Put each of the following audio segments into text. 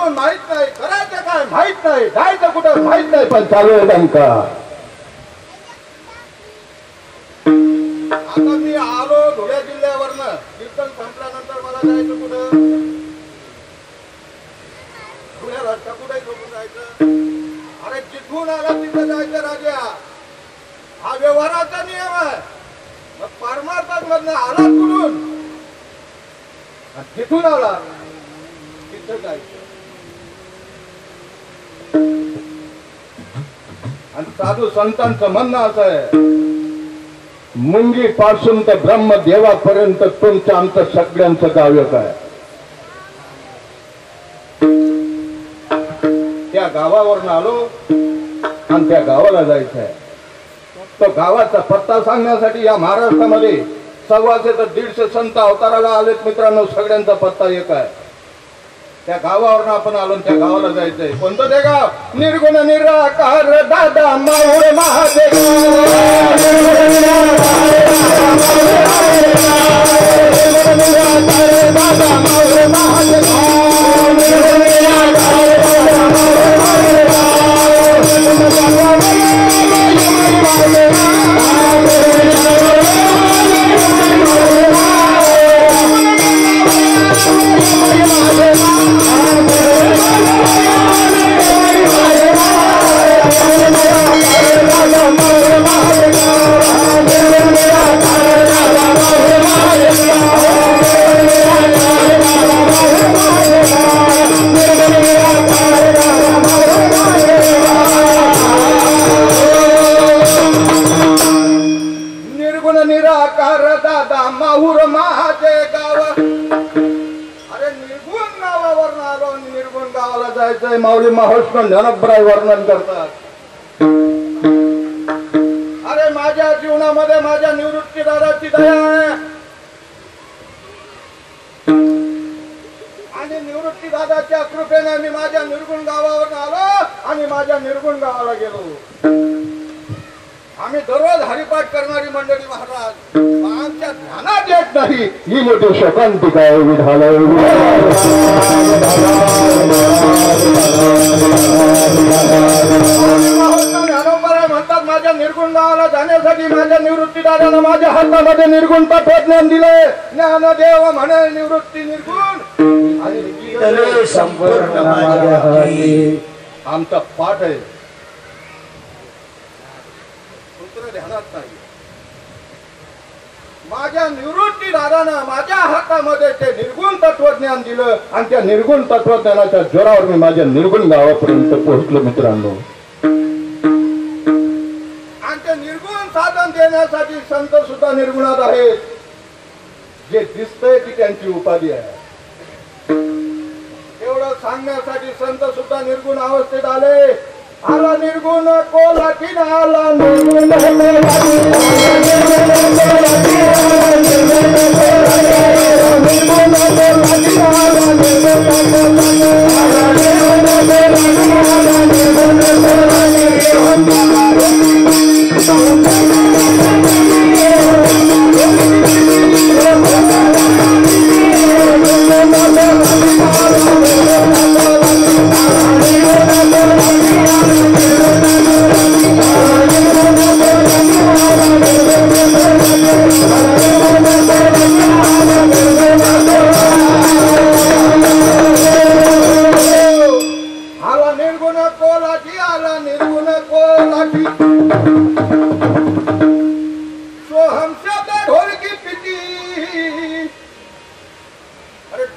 म्हणून माहित नाही, करायचं काय माहित नाही, जायचं कुठं माहित नाही, पण चालू आहे दणका. आता मी आलो धुळे जिल्ह्यावरनं, कीर्तन संपल्यानंतर मला जायचं कुठं? धुळे रस्ता कुठे झोपून जायचं? अरे जिथून आला तिथं जायचं राजा, हा व्यवहाराचा नियम आहे. मग परमार्थात मधनं आला कुठून? जिथून आला तिथं जायचं. आणि साधू संतांचं म्हणणं असं आहे, मुंगी पासून तर ब्रह्मदेवापर्यंत तुमचं आमचं सगळ्यांचं गाव एक आहे. त्या गावावरून आलो आणि त्या गावाला जायचं आहे. तो गावाचा पत्ता सांगण्यासाठी या महाराष्ट्रामध्ये 100 ते 150 संत अवताराला आलेत मित्रांनो. सगळ्यांचा पत्ता एक आहे. त्या गावावरून आपण आलो, त्या गावाला जायचंय. कोणतं ते गाव? निर्गुण निराकार दादा माऊर महादेव. दादा माऊर महादेव. माऊली महाराष्ट्र ज्ञानोबराय वर्णन करतात. अरे माझ्या जीवनामध्ये माझ्या निवृत्ती दादाची दया आहे आणि निवृत्ती दादाच्या कृपेने मी माझ्या निर्गुण गावावर आलो आणि माझ्या निर्गुण गावाला गेलो. आम्ही दररोज हरिपाठ करणारी मंडळी महाराज, आमच्या ध्यानात येत नाही ही मोठी शोकांतिका आहे. विधालय ज्ञानोबराय म्हणतात, माझ्या निर्गुण गावाला जाण्यासाठी माझ्या निवृत्ती दादानं माझ्या हातामध्ये निर्गुण तत्वज्ञान दिले. ज्ञानदेव म्हणे निवृत्ती निर्गुण आणि संपूर्ण आमचा पाठ आहे. ध्यानात नाही. माझ्या निवृत्ती दादानं माझ्या हातामध्ये ते निर्गुण तत्वज्ञान दिलं आणि त्या निर्गुण तत्वज्ञानाच्या जोरावर मी माझ्या निर्गुण गावापर्यंत पोहोचलो मित्रांनो. आणि ते निर्गुण साधन देण्यासाठी संत सुद्धा निर्गुणात आहेत. जे दिसतंय ती त्यांची उपाधी आहे. एवढं सांगण्यासाठी संत सुद्धा निर्गुण अवस्थेत आले. आला निर्गुण कोलाठी आला निर्गुण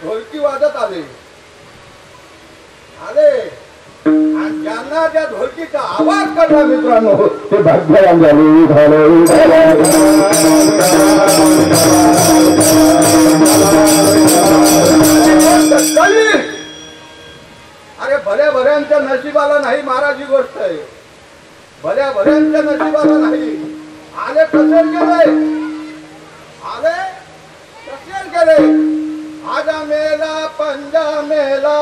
ढोलकी वाजत आले आणि ज्यांना त्या ढोलकीचा आवाज काढला मित्रांनो ते भाग्यवान झाले. अरे भल्या भऱ्यांच्या नशिबाला नाही महाराज ही गोष्ट आहे. भल्या भऱ्यांच्या नशिबाला नाही. आले कसे गेले, आले कसे गेले. आजा मेला पंजा मेला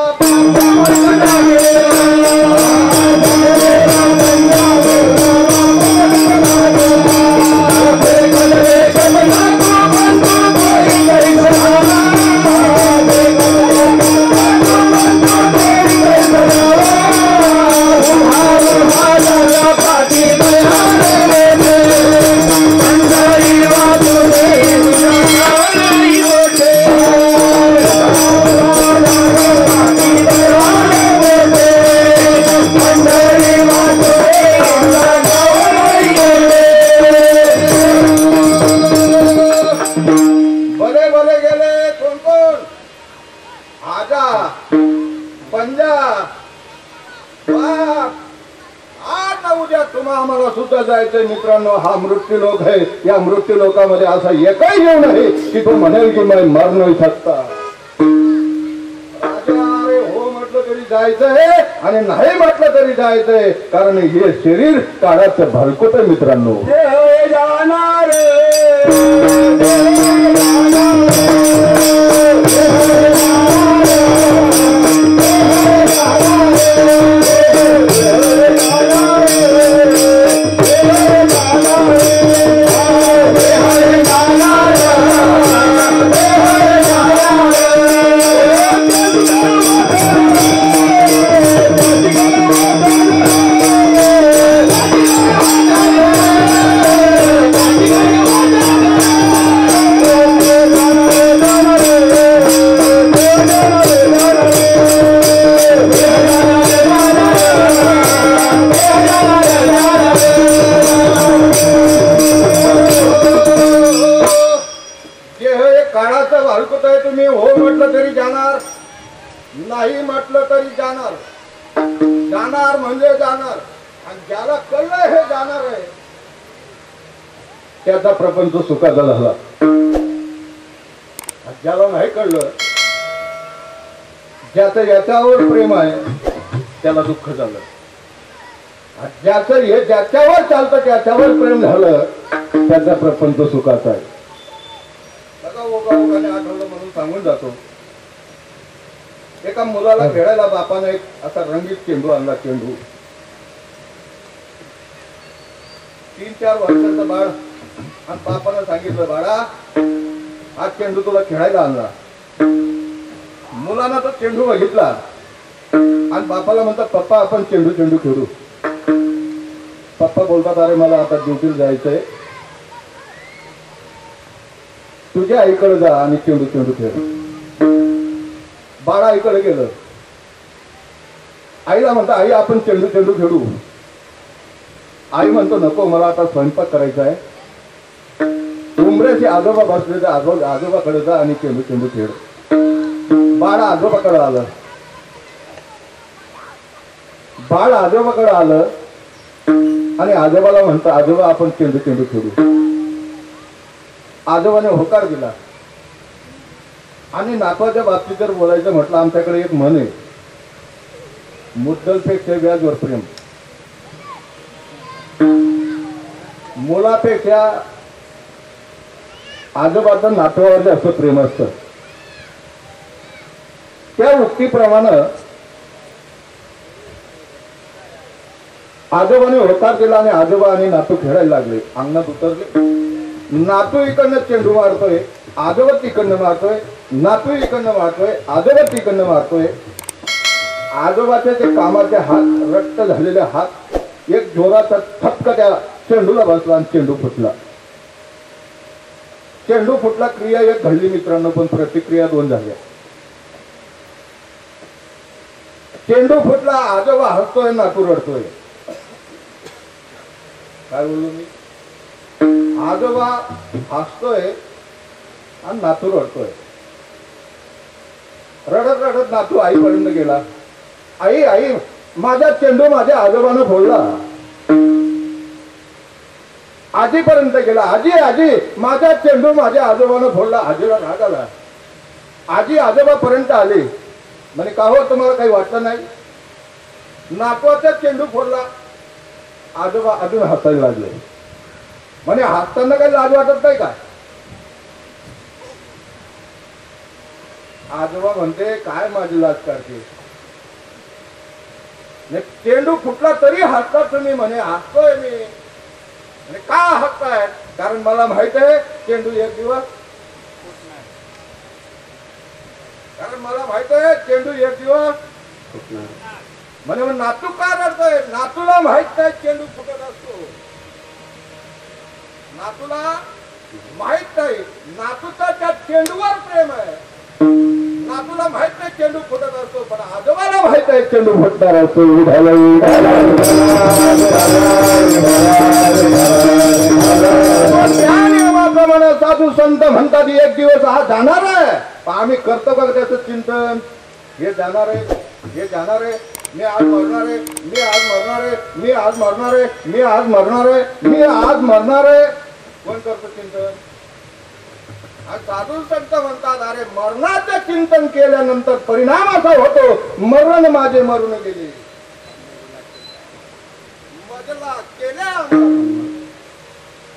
पंजा आज ना उद्या तुम्हा आम्हाला सुद्धा जायचंय मित्रांनो. हा मृत्यू लोक आहे. या मृत्यू लोकांमध्ये असा एकही जीव नाही की तो म्हणेल की मैं मर नाही सकता. अरे हो म्हटलं तरी जायचंय आणि नाही म्हटलं तरी जायचंय, कारण हे शरीर काळाचं भरकुट आहे मित्रांनो. जाणार तुम्ही हो म्हटलं तरी जाणार, नाही म्हटलं तरी जाणार. जाणार म्हणजे जाणार. आणि ज्याला कळलं हे जाणार आहे त्याचा प्रपंच सुखाचा झाला. ज्याला नाही कळलं, ज्याचं याच्यावर प्रेम आहे त्याला दुःख झालं. ज्याचं हे ज्याच्यावर चालतं त्याच्यावर प्रेम झालं त्याचा प्रपंच सुखाचा आहे. ओघाने आठवलं म्हणून सांगून जातो. एका मुलाला खेळायला बापाने एक असा रंगीत चेंडू आणला. चेंडू 3-4 वर्षाचं बाळ. आणि बापानं सांगितलं, बाळा हा चेंडू तुला खेळायला आणला. मुलानं तो चेंडू बघितला आणि बापाला म्हणतात, पप्पा आपण चेंडू खेळू. पप्पा बोलतात, अरे मला आता ड्युटीला जायचंय, तुझ्या आईकडे जा आणि चेंडू खेळ. बाळा आईकडे गेलं. आईला म्हणता, आई आपण चेंडू खेळू. आई म्हणतो, नको मला आता स्वयंपाक करायचा आहे. उमऱ्याचे आजोबा बसले तर आजोबाकडे जा आणि चेंडू खेळ. बाळ आजोबाकडे आलं. आणि आजोबाला म्हणतं, आजोबा आपण चेंडू खेळू. आजोबाने होकार दिला. आणि नातवाच्या बाबतीत जर बोलायचं म्हटलं, आमच्याकडे एक म्हण आहे, मुद्दलपेक्षा व्याजवर प्रेम. मुलापेक्षा आजोबाचं नातवावर जास्त प्रेम असतं. त्या उक्तीप्रमाणे आजोबाने होकार दिला आणि आजोबा आणि नातू खेळायला लागले. अंगणात उतरले. नातू इकडनं चेंडू मारतोय, आजोबा तिकडनं मारतोय. नातू इकडनं मारतोय, आजोबा तिकडनं मारतोय. आजोबाच्या ते कामाचे हात, रक्त झालेले हात, एक जोराचा ठपका त्या चेंडूला बसला आणि चेंडू फुटला. क्रिया एक घडली मित्रांनो, पण प्रतिक्रिया 2 झाल्या. चेंडू फुटला, आजोबा हसतोय, नातू रडतोय. काय बोलू मी? आजोबा हसतोय आणि नातू रडतोय. रडत नातू आईपर्यंत गेला. आई माझा चेंडू माझ्या आजोबानं फोडला. आजीपर्यंत गेला. आजी माझा चेंडू माझ्या आजोबानं फोडला. आजीला राग आला. आजी आजोबापर्यंत आली. म्हणे, का हो तुम्हाला काही वाटलं नाही? नातवाचा चेंडू फोडला. आजोबा अजून हसायला लागले. म्हणे, हसताना काही लाज वाटत नाही का? आजोबा म्हणते, काय माझी लाज काढते? चेंडू फुटला तरी हसतात तुम्ही. म्हणे, हसतोय मी. म्हणे, का हसताय? कारण मला माहित आहे चेंडू एक दिवस फुटणार. कारण मला माहित आहे चेंडू एक दिवस फुटणार. म्हणे, नातू का रडतोय? नातूला माहित नाही चेंडू फुटत असतो. नातूला माहित नाही. नातूचा त्या चेंडूवर प्रेम आहे. नातूला माहित नाही चेंडू फुटत असतो, पण आजोबाला माहित आहे चेंडू फुटणार असतो. त्या नियमाप्रमाणे साधू संत म्हणतात एक दिवस हा जाणार आहे. आम्ही करतो का त्याचं चिंतन? हे जाणार आहे, हे जाणार आहे, मी आज मरणार आहे, मी आज मरणार आहे, मी आज मरणार आहे, मी आज मरणार आहे, मी आज मरणार आहे. कोण करतो चिंतन? आज साधू संत म्हणतात अरे मरणाचं चिंतन केल्यानंतर परिणाम असा होतो मरण माझे मरून गेले, बदला केल्या.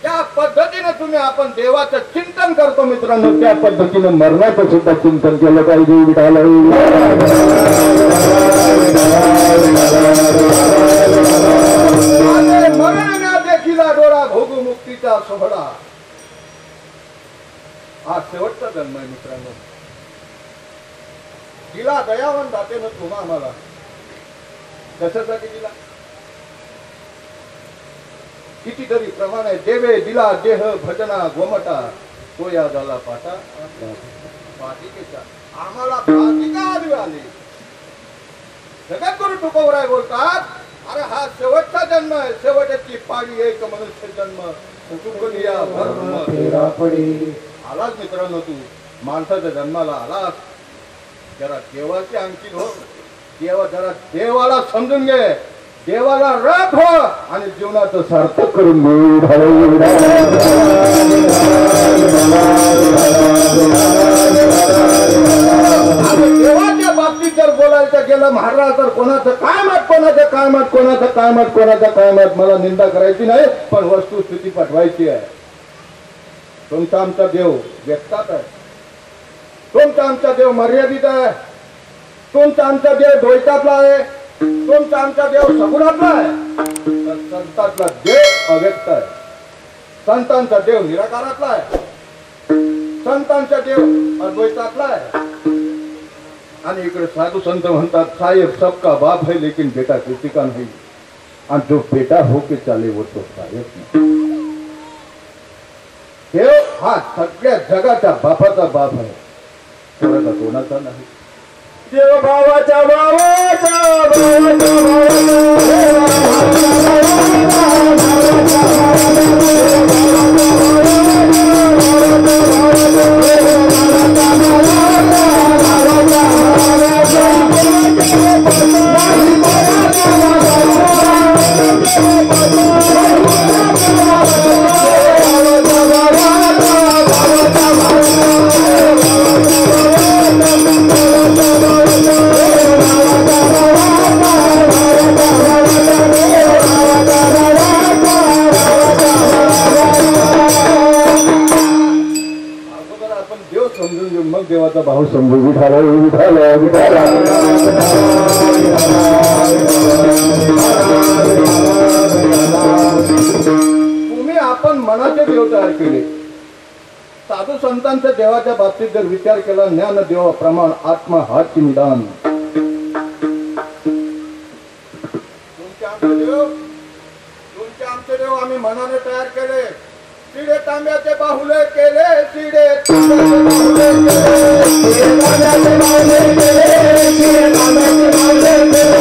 त्या पद्धतीने तुम्ही आपण देवाचं चिंतन करतो मित्रांनो, त्या पद्धतीने मरणाचं सुद्धा चिंतन केलं पाहिजे. मरण देखील डोळा भोगू मुक्तीचा सोहळा. हा शेवटचा जन्म आहे मित्रांनो. दिला दयावान दातेनं तुम्हा आम्हाला. कशासाठी दिला? कितीतरी प्रमाण आहे. देवे दिला देह भजना गोमटा, तो या झाला पाटा पाटिकेचा. आम्हाला पाटिका आली आली. जगद्गुरु तुकोबराय बोलतात अरे हा शेवटचा जन्म आहे, शेवटची पाडी एक मनुष्य जन्म आलाच मित्रांनो. तू माणसाच्या जन्माला आलास, जरा देवाची अंकित हो. जरा देवाला समजून घे, देवाला रथ हो आणि जीवनाचं सार्थक करून देवाच्या बाबतीत जर बोलायचं गेलं महाराज तर कोणाचं काय मत, कोणाचं काय मत, कोणाचं काय मत, कोणाचं काय मत. मला निंदा करायची नाही, पण वस्तुस्थिती पटवायची आहे. तुमचा आमचा देव व्यक्तात आहे, तुमचा आमचा देव मर्यादित आहे, तुमचा आमचा देव द्वैतातला आहे, तुमचा आमचा देव सगुणातला आहे. संतांचा देव अव्यक्त आहे, संतांचा देव निराकारातला आहे, संतांचा देव अद्वैतातला आहे. आणि इकडे साधू संत म्हणतात साहेब सबका बाप है लेकिन बेटा किसी का नहीं, आणि जो बेटा होके चाले वो तो साहेब नहीं. देव हा सगळ्या जगाच्या बापाचा बाप आहे, कोणाचा कोणाचा नाही. देव भावाच्या भावाचा देवाचा भाव समजू. विठाला विठाला विठाला. तुम्ही आपण मनाचे देव तयार केले. साधू संतांच्या देवाच्या बाबतीत जर विचार केला ज्ञान देव प्रमाण आत्मा हाची निदान. तुमचे आमचे देव आम्ही मनाने तयार केले. शिडे तांब्याचे बाहुले केले, शिडे तांब्याचे बाहुले केले, शिडे तांब्याचे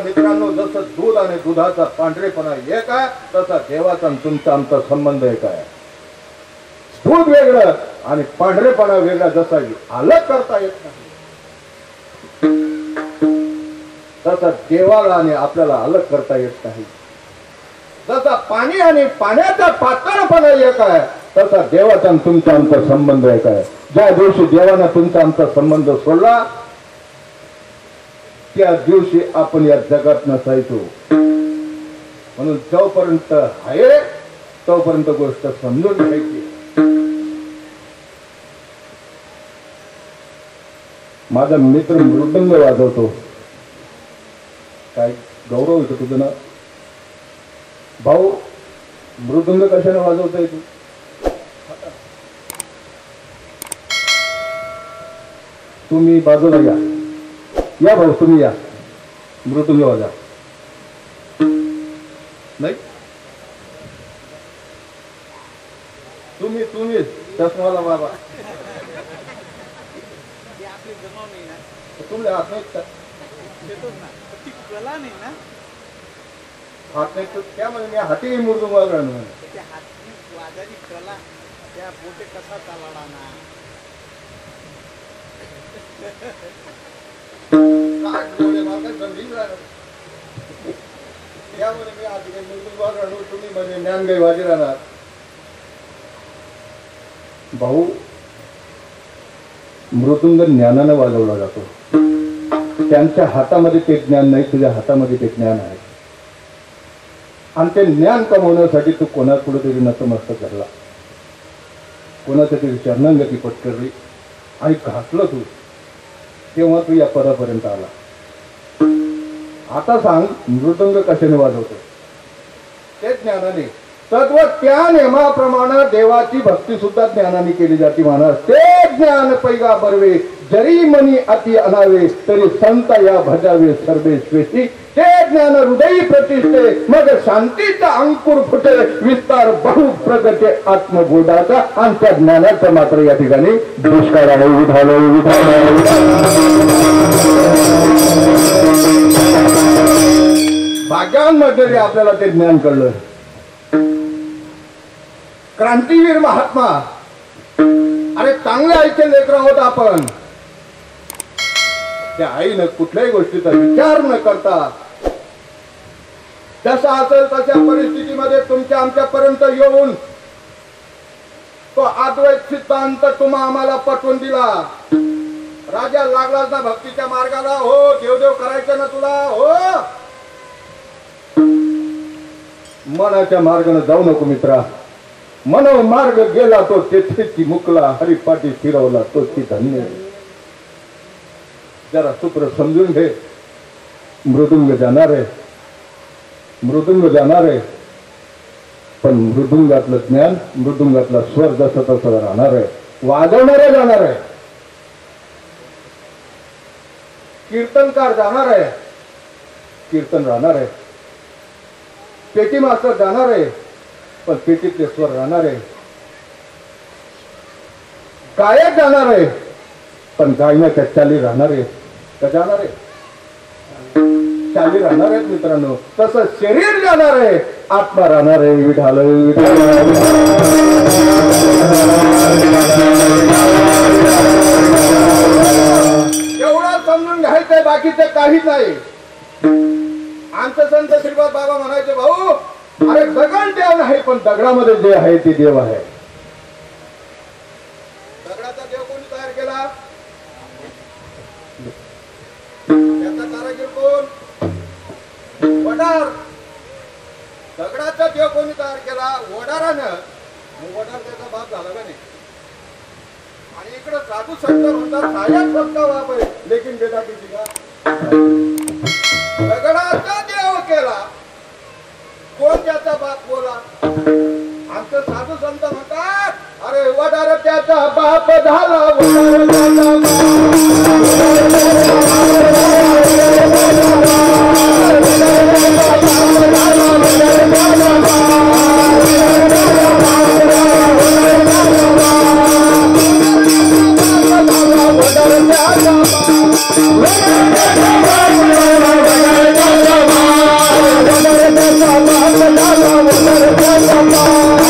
मित्रांनो. जसं दूध आणि दुधाचा पांढरेपणा एक आहे तसा देवाचा तुमचा आमचा संबंध एक आहे. दूध वेगळं आणि पांढरेपणा वेगळा जसा अलग करता येत नाही तसा देवाला आणि आपल्याला अलग करता येत नाही. जसा पाणी आणि पाण्याचा पातळपणा एक आहे तसा देवाचा तुमचा आमचा संबंध एक आहे. ज्या दिवशी देवानं तुमचा आमचा संबंध सोडला त्या दिवशी आपण या जगात नसायचो. म्हणून जोपर्यंत आहे तोपर्यंत गोष्ट समजून घ्यायची. माझा मित्र मृदंग वाजवतो. काय गौरव होतं तुझं ना भाऊ? मृदंग कशाने वाजवतोय तू? तुम्ही बाजूला या भाऊ, तुम्ही या. मृदंग वाजा. नाही तुम्ही चष्माला बाबा तुमले हात नाही का? हात नाही तर त्यामध्ये मी हाती मृदंग वाजवणार त्यामुळे मी आधी मृदंग वाजवणार, तुम्ही म्हणजे ज्ञानगाई वाजी राहणार. भाऊ, मृदंग ज्ञानानं वाजवला जातो. त्यांच्या हातामध्ये ते ज्ञान नाही, तुझ्या हातामध्ये ते ज्ञान आहे. आणि ते ज्ञान कमवण्यासाठी तू कोणापुढे तरी नतमस्तक धरला, कोणाच्या तरी शरणागती पत्करली आणि घातलं तू, तेव्हा तू या पदापर्यंत आला. आता सांग, मृदंग कशाने वाजवतो? ते ज्ञानाने. तत्व त्या नियमाप्रमाणे देवाची भक्ती सुद्धा ज्ञानाने केली जाते. महाराज, ते ज्ञान पैगा बरवे, जरी मनी अति अनावे, तरी संत या भजावे सर्वेश्वेशी. ते ज्ञान हृदयी प्रतिष्ठे, मग शांतीचा अंकुर फुटे, विस्तार बहु प्रगटे आत्मबोधाचा. आणि त्या ज्ञानाचं मात्र या ठिकाणी दुष्काळ आहे. भाग्यांमध्ये आपल्याला ते ज्ञान कळलं. क्रांतीवीर महात्मा, अरे चांगले आईचे लेकर आहोत आपण. त्या आईनं कुठल्याही गोष्टीचा विचार न करता जसा असेल तशा परिस्थितीमध्ये तुमच्या आमच्यापर्यंत येऊन तो अद्वैत सिद्धांत तुम्हा आम्हाला पटवून दिला. राजा लागलाच ना भक्तीच्या मार्गाला? हो. देवदेव करायचं ना तुला? हो. मनाच्या मार्गाने जाऊ नको मित्रा. मनो मार्ग गेला तो तेथेची मुकला, हरिपाठी फिरवला तो ती धन्य. जरा सूत्र समजून घे. मृदुंग जाणार आहे, मृदुंग जाणार आहे, पण मृदुंगातलं ज्ञान, मृदुंगातला स्वर जसं तसं राहणार आहे. वाजवणारे जाणार आहे, कीर्तनकार जाणार आहे, कीर्तन राहणार आहे. पेटी मास्तर जाणार आहे, पण पेटीतले स्वर राहणार आहे. गायक जाणार आहे, पण गायनाच्या चाली राहणार आहे. का जाणार आहे? चाली राहणार आहेत मित्रांनो. तसं शरीर जाणार आहे, आत्मा राहणार आहे. विठाल एवढं समजून घ्यायचंय, बाकीचं काहीच नाही. आमचं संत श्रीपाद बाबा म्हणायचे, भाऊ अरे दगड देव नाही, पण दगडामध्ये जे आहे ते देव आहे. दगडाचा देव कोणी तयार केला? त्याचा कारागीर कोण? वडार. दगडाचा देव कोणी तयार केला? वडारानं. वडार त्याचा बाप झाला का नाही? आणि इकडे साधू संत म्हणतात सायाच फक्त बाप आहे, लेकिन बेटा किती का? दगडाचा देव केला, कोण त्याचा बाप बोला? आमचं साधू संत म्हणतात, अरे वडार त्याचा बाप झाला, वडार त्याचा बाप